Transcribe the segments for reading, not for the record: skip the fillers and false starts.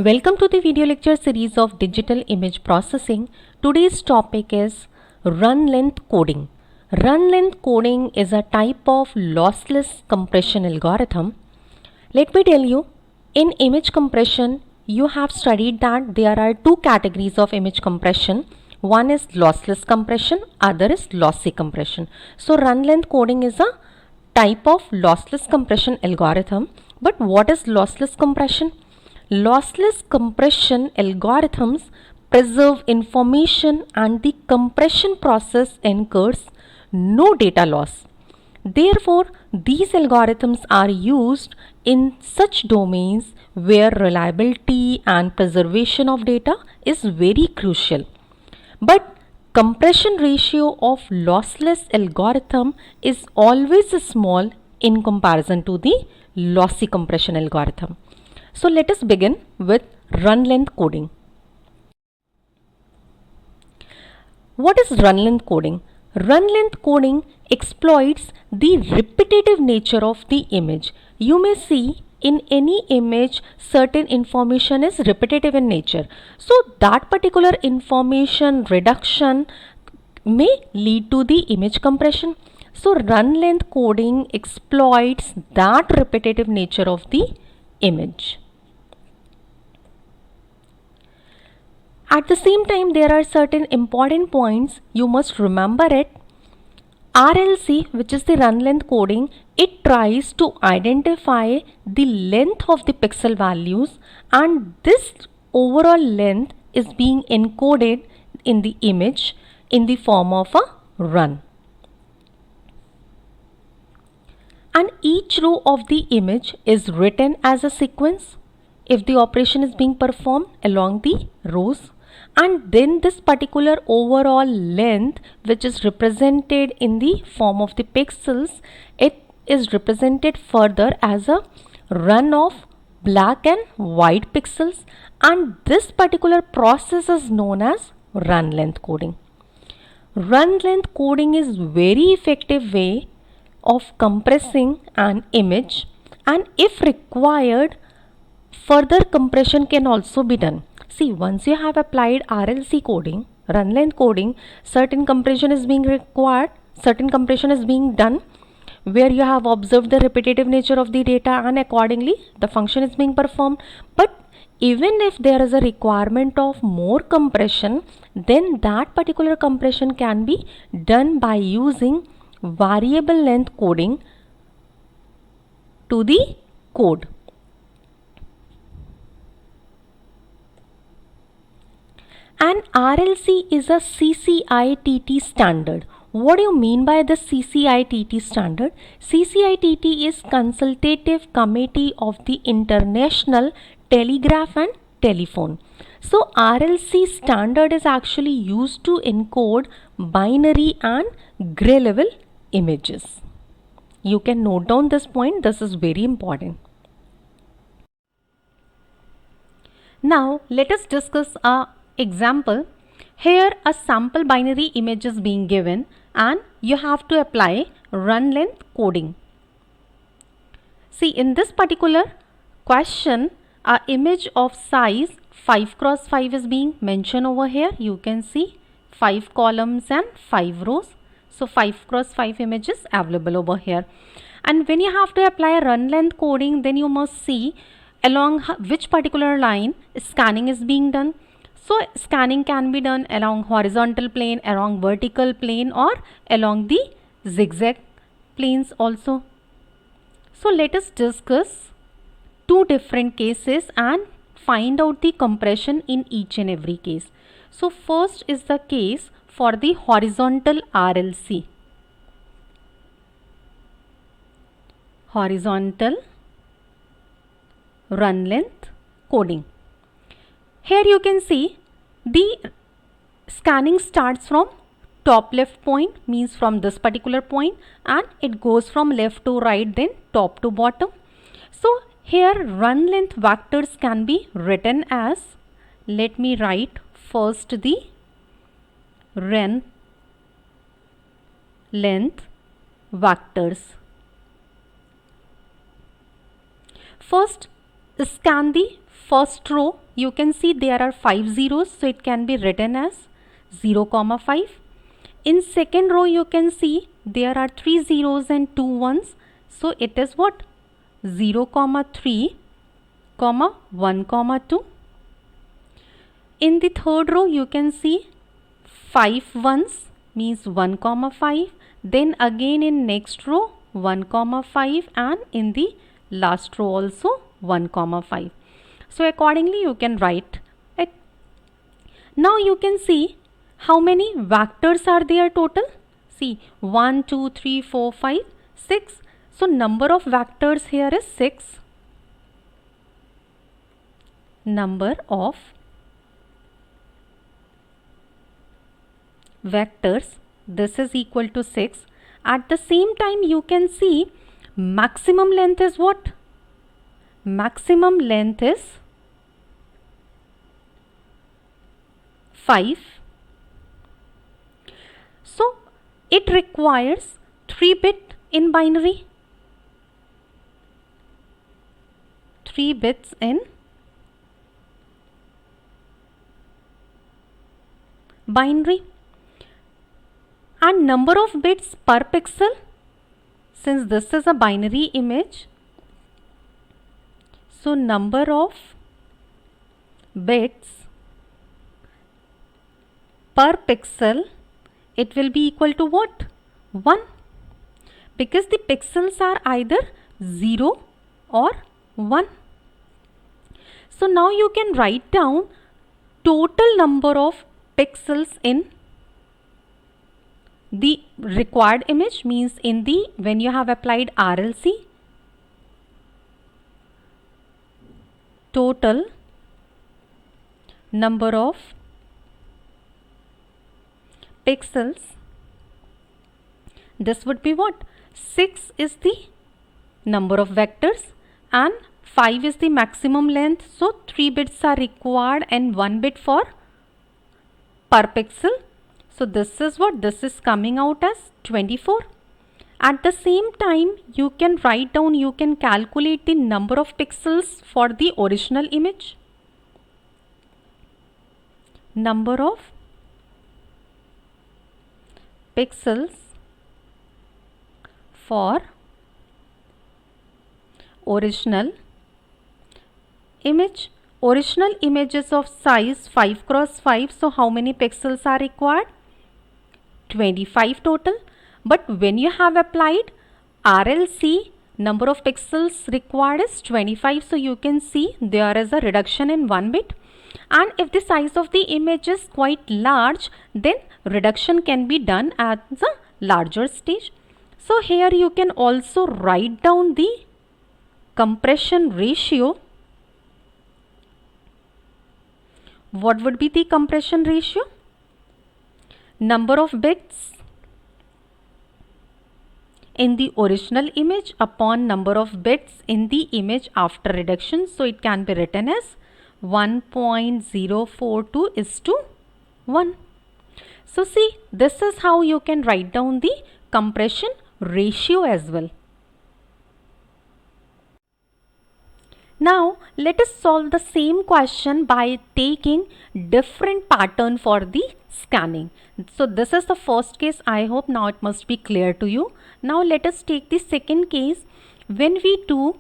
Welcome to the video lecture series of digital image processing. Today's topic is run length coding. Run length coding is a type of lossless compression algorithm. Let me tell you, in image compression, you have studied that there are two categories of image compression. One is lossless compression, other is lossy compression. So run length coding is a type of lossless compression algorithm. But what is lossless compression? Lossless compression algorithms preserve information and the compression process incurs no data loss. Therefore, these algorithms are used in such domains where reliability and preservation of data is very crucial. But compression ratio of lossless algorithm is always small in comparison to the lossy compression algorithm. So let us begin with run length coding. What is run length coding? Run length coding exploits the repetitive nature of the image. You may see in any image certain information is repetitive in nature. So that particular information reduction may lead to the image compression. So run length coding exploits that repetitive nature of the image. At the same time, there are certain important points you must remember it. RLC, which is the run length coding, it tries to identify the length of the pixel values, and this overall length is being encoded in the image in the form of a run. And each row of the image is written as a sequence if the operation is being performed along the rows, and then this particular overall length, which is represented in the form of the pixels, it is represented further as a run of black and white pixels, and this particular process is known as run length coding. Run length coding is very effective way of compressing an image, and if required, further compression can also be done. See, once you have applied RLC coding, run length coding, certain compression is being required, certain compression is being done, where you have observed the repetitive nature of the data and accordingly the function is being performed. But even if there is a requirement of more compression, then that particular compression can be done by using variable length coding to the code. And RLC is a CCITT standard. What do you mean by the CCITT standard? CCITT is Consultative Committee of the International Telegraph and Telephone. So RLC standard is actually used to encode binary and gray level images. You can note down this point, this is very important. Now let us discuss a example. Here a sample binary image is being given and you have to apply run length coding. See, in this particular question, a image of size 5 cross 5 is being mentioned over here. You can see 5 columns and 5 rows. So 5 cross 5 images available over here. And when you have to apply a run length coding, then you must see along which particular line scanning is being done. So scanning can be done along horizontal plane, along vertical plane, or along the zigzag planes also. So let us discuss two different cases and find out the compression in each and every case. So first is the case for the horizontal RLC. Horizontal run length coding. Here you can see the scanning starts from top left point, means from this particular point, and it goes from left to right, then top to bottom. So here run length vectors can be written as, let me write first the run length vectors. First, scan the first row you can see there are 5 zeros, so it can be written as 0, 5. In second row you can see there are 3 zeros and 2 ones, so it is what? 0, 3, 1, 2. In the third row you can see 5 ones, means 1, 5. Then again in next row 1, 5, and in the last row also 1, 5. So accordingly you can write it. Now you can see how many vectors are there total. See, 1, 2, 3, 4, 5, 6. So number of vectors here is 6. Number of vectors, this is equal to 6. At the same time you can see maximum length is what? Maximum length is 5. So it requires 3 bit in binary. 3 bits in binary. And number of bits per pixel, since this is a binary image, so number of bits per pixel, it will be equal to what? 1, because the pixels are either 0 or 1. So now you can write down total number of pixels in the required image, means in the when you have applied RLC, total number of pixels, this would be what? 6 is the number of vectors and 5 is the maximum length, so 3 bits are required and 1 bit for per pixel. So this is what? This is coming out as 24. At the same time you can write down, you can calculate the number of pixels for the original image. Number of pixels for original image. Original image is of size 5 cross 5, so how many pixels are required? 25 total. But when you have applied RLC, number of pixels required is 25, so you can see there is a reduction in 1 bit. And if the size of the image is quite large, then reduction can be done at the larger stage. So here you can also write down the compression ratio. What would be the compression ratio? Number of bits in the original image upon number of bits in the image after reduction. So it can be written as 1.042:1. So see, this is how you can write down the compression ratio as well. Now let us solve the same question by taking different pattern for the scanning. So this is the first case. I hope now it must be clear to you. Now let us take the second case. When we do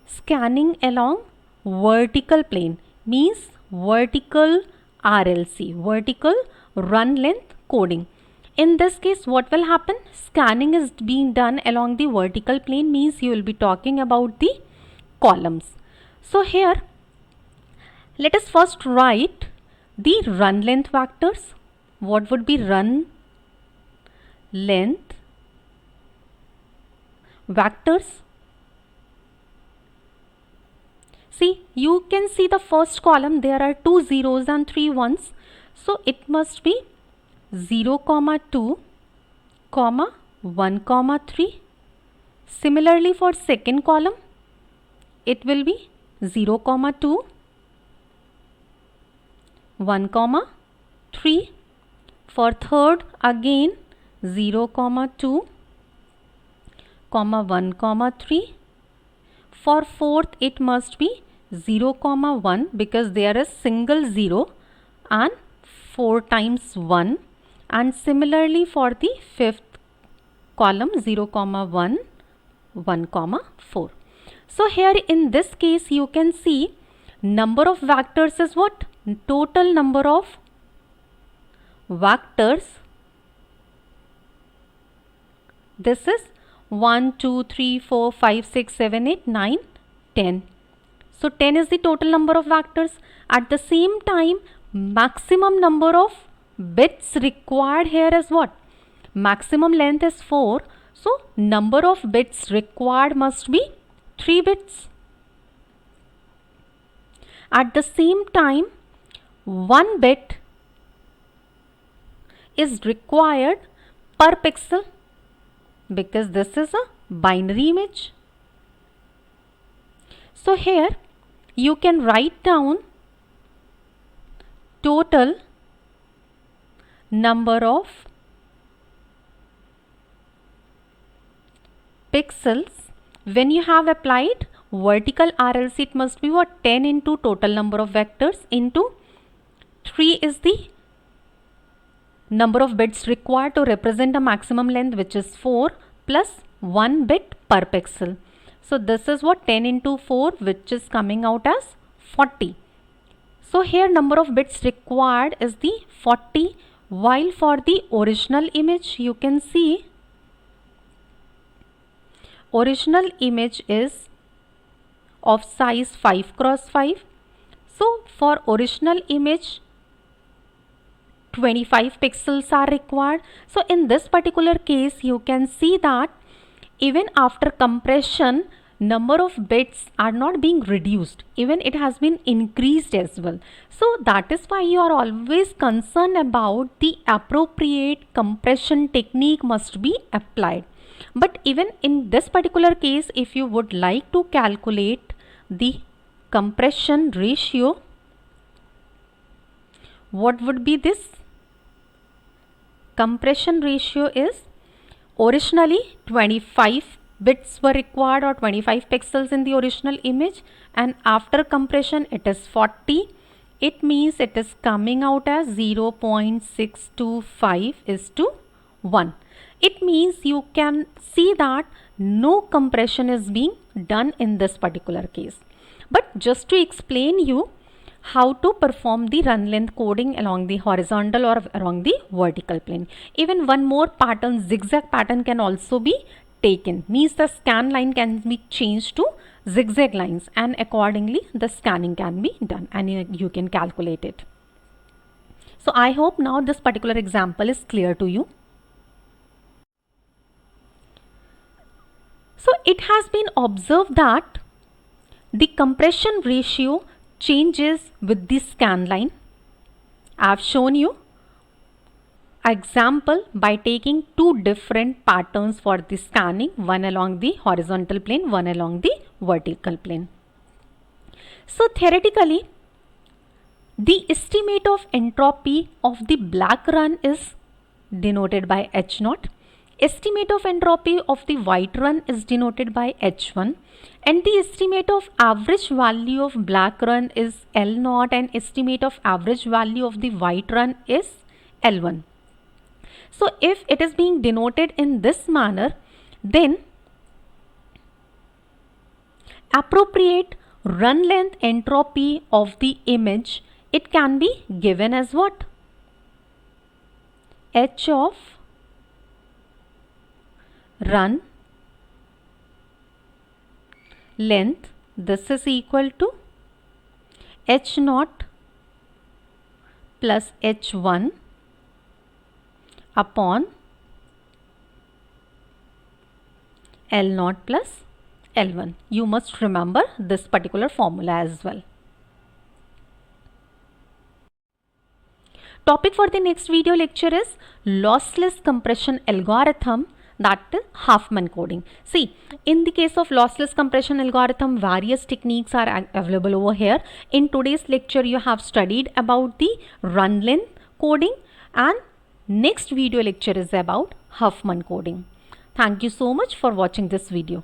scanning along vertical plane, means vertical RLC, vertical run length coding. In this case what will happen? Scanning is being done along the vertical plane, means you will be talking about the columns. So here let us first write the run length vectors. What would be run length vectors? See, you can see the first column, there are 2 zeros and 3 ones. So it must be 0, 2, 1, 3. Similarly for second column, it will be 0, 2, 1, 3. For third again 0, 2, 1, 3. For fourth it must be 0 comma 1 because there is single 0 and 4 times 1, and similarly for the fifth column 0 comma 1, 1 comma 4. So here in this case you can see number of vectors is what? Total number of vectors. This is 1, 2, 3, 4, 5, 6, 7, 8, 9, 10. So 10 is the total number of vectors. At the same time, maximum number of bits required here is what? Maximum length is 4. So number of bits required must be 3 bits. At the same time, 1 bit is required per pixel because this is a binary image. So here you can write down total number of pixels. When you have applied vertical RLC, it must be what? 10 into total number of vectors into 3 is the number of bits required to represent a maximum length, which is 4, plus 1 bit per pixel. So this is what? 10 into 4, which is coming out as 40. So here number of bits required is the 40, while for the original image you can see original image is of size 5 cross 5. So for original image 25 pixels are required. So in this particular case you can see that even after compression, number of bits are not being reduced, even it has been increased as well. So that is why you are always concerned about the appropriate compression technique must be applied. But even in this particular case, if you would like to calculate the compression ratio, what would be this? Compression ratio is originally 25 bits were required or 25 pixels in the original image, and after compression it is 40. It means it is coming out as 0.625 is to 1. It means you can see that no compression is being done in this particular case. But just to explain you how to perform the run length coding along the horizontal or along the vertical plane. Even one more pattern, zigzag pattern, can also be taken. Means the scan line can be changed to zigzag lines, and accordingly the scanning can be done and you can calculate it. So I hope now this particular example is clear to you. So it has been observed that the compression ratio changes with the scan line. I have shown you example by taking two different patterns for the scanning, one along the horizontal plane, one along the vertical plane. So theoretically, the estimate of entropy of the black run is denoted by H0. Estimate of entropy of the white run is denoted by H1, and the estimate of average value of black run is L0, and estimate of average value of the white run is L1. So if it is being denoted in this manner, then appropriate run length entropy of the image, it can be given as what? H of run length, this is equal to H0 plus H1 upon L0 plus L1. You must remember this particular formula as well. Topic for the next video lecture is lossless compression algorithm, that is Huffman coding. See, in the case of lossless compression algorithm, various techniques are available over here. In today's lecture, you have studied about the run length coding, and next video lecture is about Huffman coding. Thank you so much for watching this video.